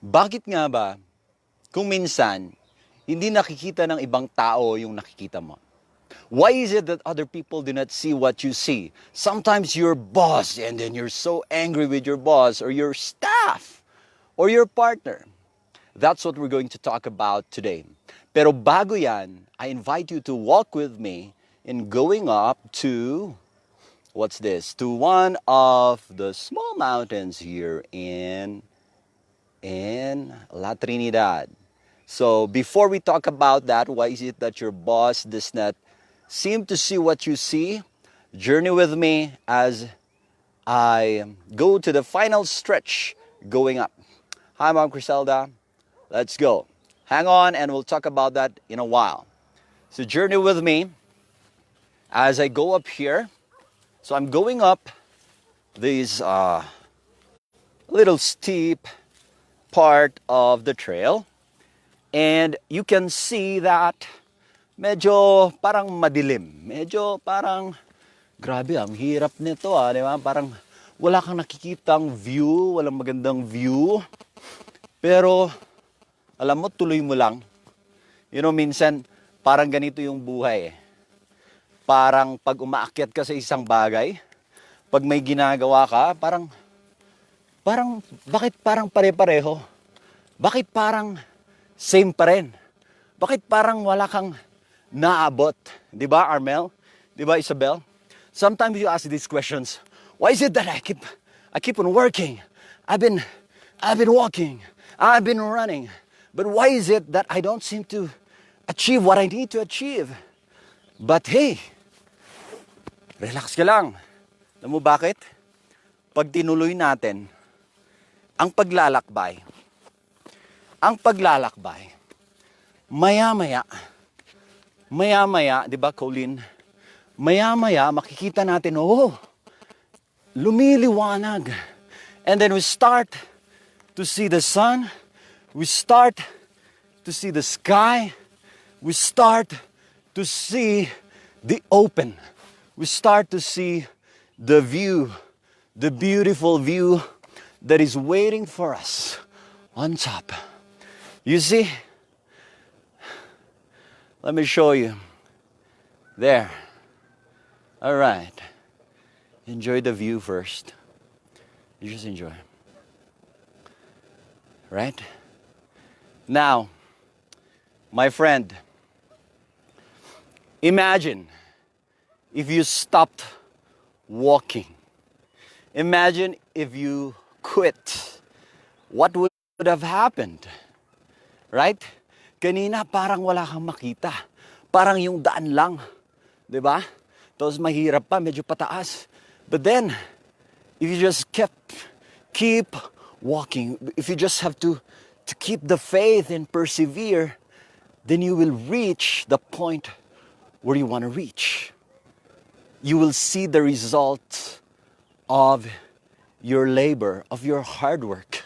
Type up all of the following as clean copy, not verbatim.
Bakit nga ba kung minsan hindi nakikita ng ibang tao yung nakikita mo? Why is it that other people do not see what you see? Sometimes you're boss and then you're so angry with your boss or your staff or your partner. That's what we're going to talk about today. Pero bago yan, I invite you to walk with me in going up to, what's this? To one of the small mountains here in La Trinidad. So before we talk about that, why is it that your boss does not seem to see what you see? Journey with me as I go to the final stretch going up. Hi, Mom Criselda. Let's go. Hang on and we'll talk about that in a while. So journey with me as I go up here. So I'm going up these little steep part of the trail. And you can see that medyo parang madilim. Medyo parang, grabe, ang hirap nito di ba? Parang wala kang nakikitang view, walang magandang view. Pero, alam mo, tuloy mo lang. You know, minsan, parang ganito yung buhay. Parang pag umaakyat ka sa isang bagay, pag may ginagawa ka, parang, bakit parang pare-pareho? Bakit parang same pa rin? Bakit parang wala kang naabot? Di ba, Armel? Di ba, Isabel? Sometimes you ask these questions. Why is it that I keep on working? I've been walking. I've been running. But why is it that I don't seem to achieve what I need to achieve? But hey, relax ka lang. Alam mo bakit? Pag tinuloy natin ang paglalakbay, maya-maya, di ba, Colleen? Maya-maya, makikita natin, lumiliwanag. And then we start to see the sun, we start to see the sky, we start to see the open, we start to see the view, the beautiful view that is waiting for us on top. You see? Let me show you. There. All right. Enjoy the view first. You just enjoy. Right? Now, my friend, imagine if you stopped walking. Imagine if you quit. What would have happened? Right? Kanina parang wala kang makita. Parang yung daan lang. Diba? Tapos mahirap pa, medyo pataas. But then, if you just keep walking, if you just have to keep the faith and persevere, then you will reach the point where you want to reach. You will see the result of your labor, of your hard work,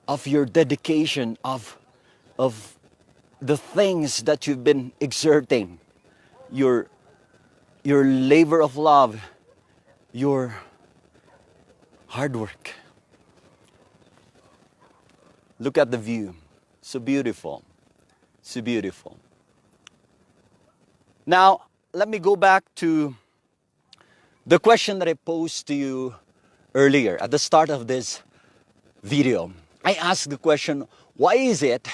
of your dedication, of the things that you've been exerting, your labor of love, your hard work. Look at the view. So beautiful. So beautiful. Now, let me go back to the question that I posed to you earlier at the start of this video. I asked the question, why is it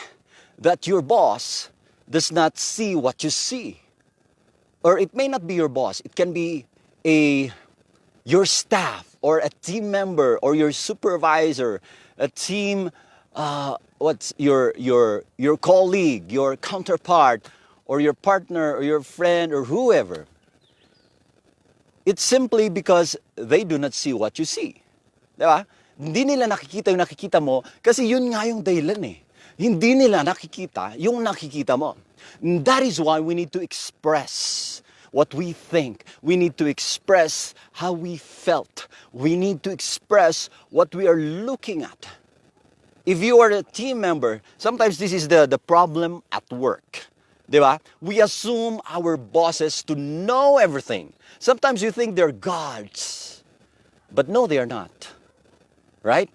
that your boss does not see what you see? Or it may not be your boss. It can be your staff or a team member or your supervisor, a team, your colleague, your counterpart, or your partner or your friend or whoever. It's simply because they do not see what you see. Diba? Hindi nila nakikita yung nakikita mo kasi yun nga yung dahilan eh. Hindi nila nakikita yung nakikita mo. And that is why we need to express what we think. We need to express how we felt. We need to express what we are looking at. If you are a team member, sometimes this is the problem at work. Diba? We assume our bosses to know everything. Sometimes you think they're gods. But no, they are not. Right?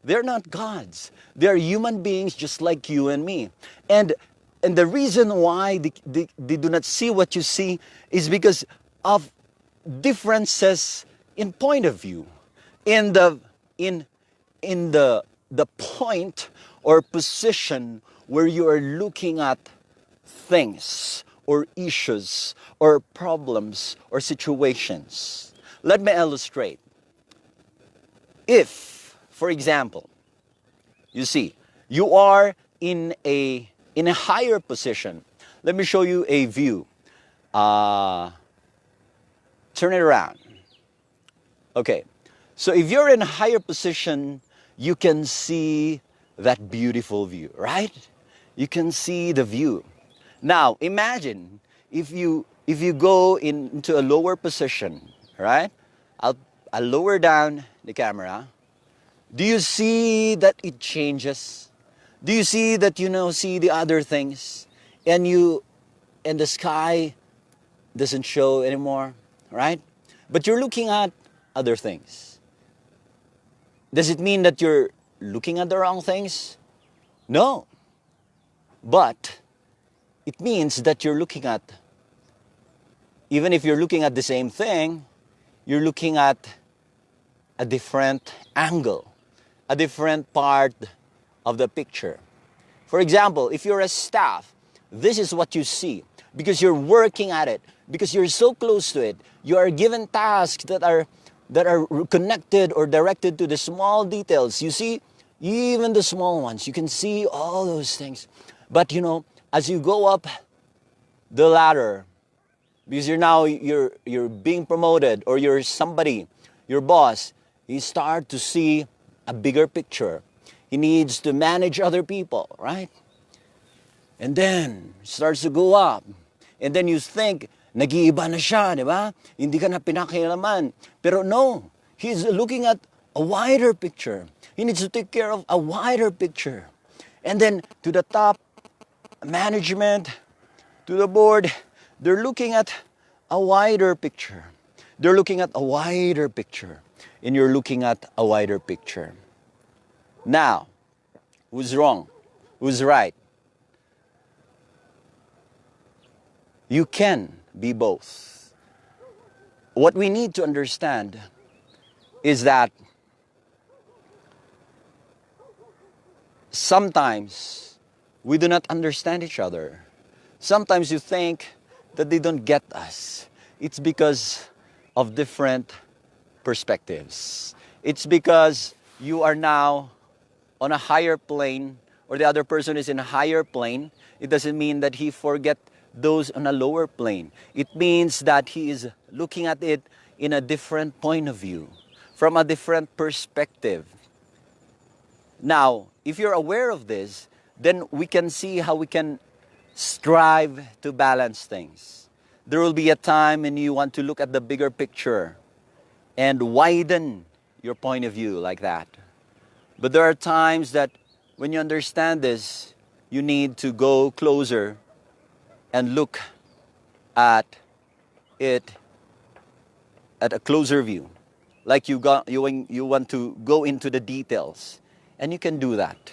They're not gods. They're human beings just like you and me. And the reason why they do not see what you see is because of differences in point of view, in the in the point or position where you are looking at things or issues or problems or situations. Let me illustrate. If, for example, you see, you are in a higher position. Let me show you a view. Turn it around. Okay. So if you're in a higher position, you can see that beautiful view, right? You can see the view. Now, imagine if you go into a lower position, right? I'll lower down the camera. Do you see that it changes? Do you see that see the other things, and the sky doesn't show anymore, right? But you're looking at other things. Does it mean that you're looking at the wrong things? No. But it means that you're looking at, even if you're looking at the same thing, you're looking at a different angle, a different part of the picture. For example, if you're a staff, this is what you see because you're working at it, because you're so close to it. You are given tasks that are connected or directed to the small details. You see, even the small ones, you can see all those things. But as you go up the ladder, because you're being promoted, or you're somebody, your boss, you start to see a bigger picture. He needs to manage other people, right? And then starts to go up. And then you think, nag-iiba na siya, di ba? Hindi ka na pinakialaman. Pero no, he's looking at a wider picture. He needs to take care of a wider picture. And then to the top management, to the board, they're looking at a wider picture. They're looking at a wider picture. And you're looking at a wider picture. Now, who's wrong? Who's right? You can be both. What we need to understand is that sometimes we do not understand each other. Sometimes you think that they don't get us. It's because of different perspectives. It's because you are now on a higher plane, or the other person is in a higher plane. It doesn't mean that he forget those on a lower plane. It means that he is looking at it in a different point of view, from a different perspective. Now, if you're aware of this, then we can see how we can strive to balance things. There will be a time when you want to look at the bigger picture and widen your point of view like that. But there are times that when you understand this, you need to go closer and look at it at a closer view. Like you want to go into the details. And you can do that.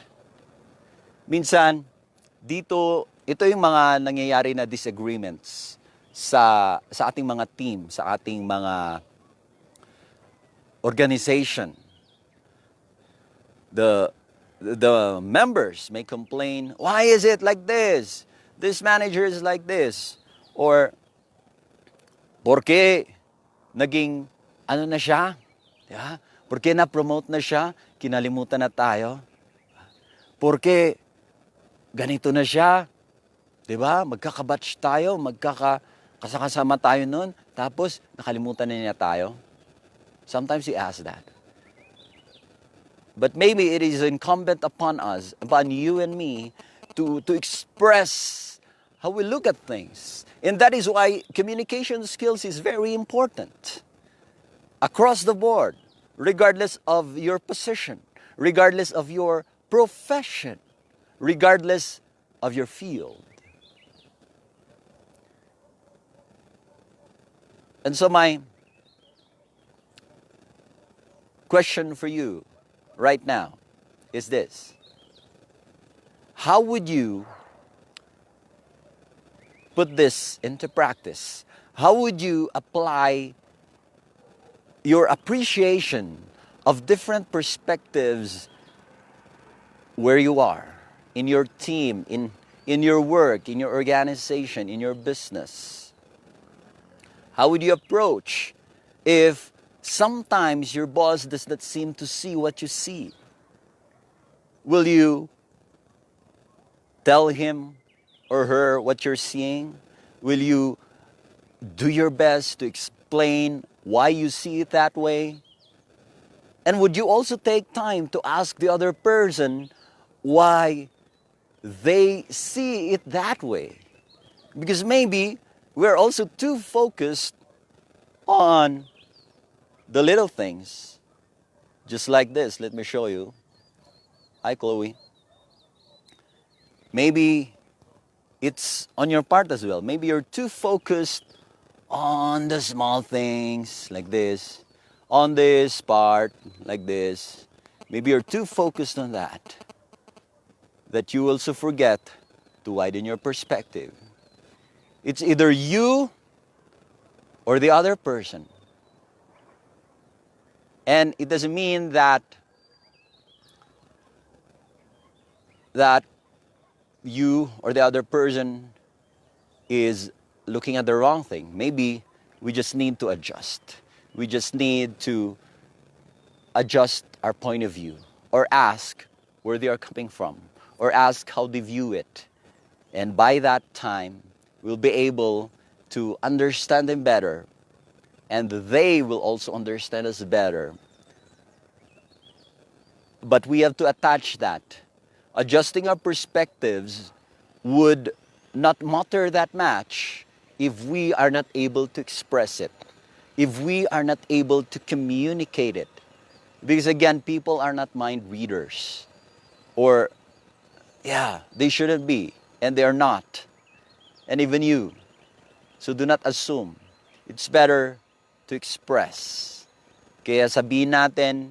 Minsan, ito yung mga nangyayari na disagreements sa ating mga team, sa ating mga organization. The members may complain, why is it like this? This manager is like this. Or, porque naging ano na siya? Yeah? Porque na-promote na siya, kinalimutan na tayo. Porque ganito na siya, di ba? Magkakabatch tayo, magkakasama tayo nun, tapos nakalimutan na niya tayo. Sometimes he asks that. But maybe it is incumbent upon us, upon you and me, to express how we look at things. And that is why communication skills is very important. Across the board, regardless of your position, regardless of your profession, regardless of your field. And so my question for you right now is this. How would you put this into practice? How would you apply your appreciation of different perspectives where you are, in your team, in your work, in your organization, in your business? How would you approach if sometimes your boss does not seem to see what you see? Will you tell him or her what you're seeing? Will you do your best to explain why you see it that way? And would you also take time to ask the other person why they see it that way? Because maybe we're also too focused on the little things. Just like this, let me show you. Hi, Chloe. Maybe it's on your part as well. Maybe you're too focused on the small things like this, on this part like this. Maybe you're too focused on that you also forget to widen your perspective. It's either you or the other person. And it doesn't mean that you or the other person is looking at the wrong thing. Maybe we just need to adjust. We just need to adjust our point of view, or ask where they are coming from, or ask how they view it. And by that time, we'll be able to understand them better, and they will also understand us better. But we have to attach that. Adjusting our perspectives would not matter that much if we are not able to express it, if we are not able to communicate it. Because again, people are not mind readers. Or, they shouldn't be, and they are not. And even you. So do not assume. It's better to express. Kaya sabihin natin,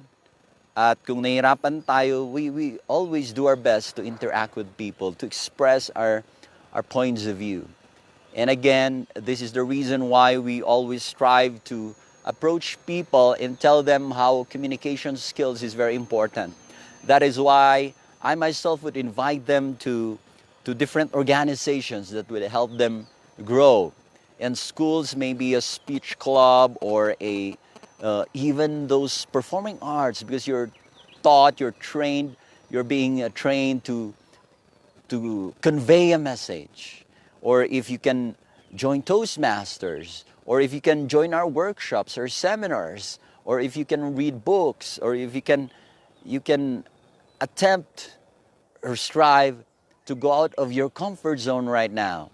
at kung nahihirapan tayo, we always do our best to interact with people, to express our points of view. And again, this is the reason why we always strive to approach people and tell them how communication skills is very important. That is why I myself would invite them to different organizations that would help them grow. And schools, maybe a speech club or even those performing arts, because you're taught, you're trained, you're being trained to convey a message. Or if you can join Toastmasters, or if you can join our workshops or seminars, or if you can read books, or if you can attempt or strive to go out of your comfort zone right now.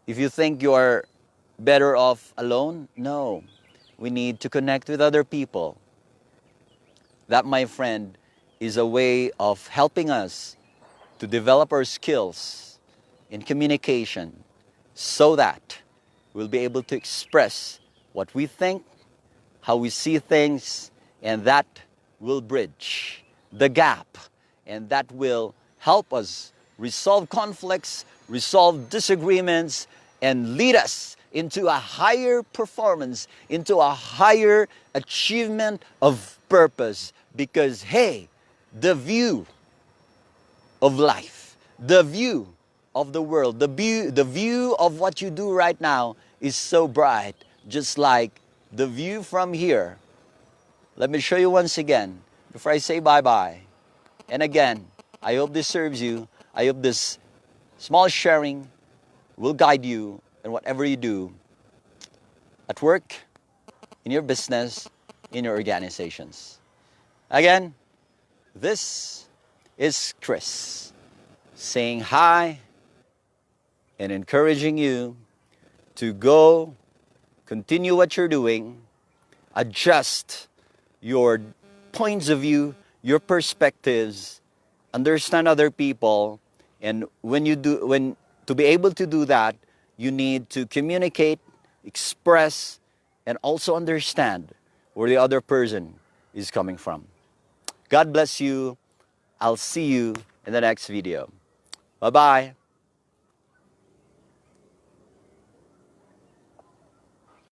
If you think you are better off alone, no. We need to connect with other people. That, my friend, is a way of helping us to develop our skills in communication so that we'll be able to express what we think, how we see things, and that will bridge the gap, and that will help us resolve conflicts, resolve disagreements, and lead us into a higher performance, into a higher achievement of purpose. Because, hey, the view of life, the view of the world, the view of what you do right now is so bright, just like the view from here. Let me show you once again before I say bye-bye. And again, I hope this serves you. I hope this small sharing will guide you in whatever you do at work, in your business, in your organizations. Again, this is Chris saying hi and encouraging you to go, continue what you're doing, adjust your points of view, your perspectives, understand other people, and to be able to do that, you need to communicate, express, and also understand where the other person is coming from. God bless you. I'll see you in the next video. Bye-bye.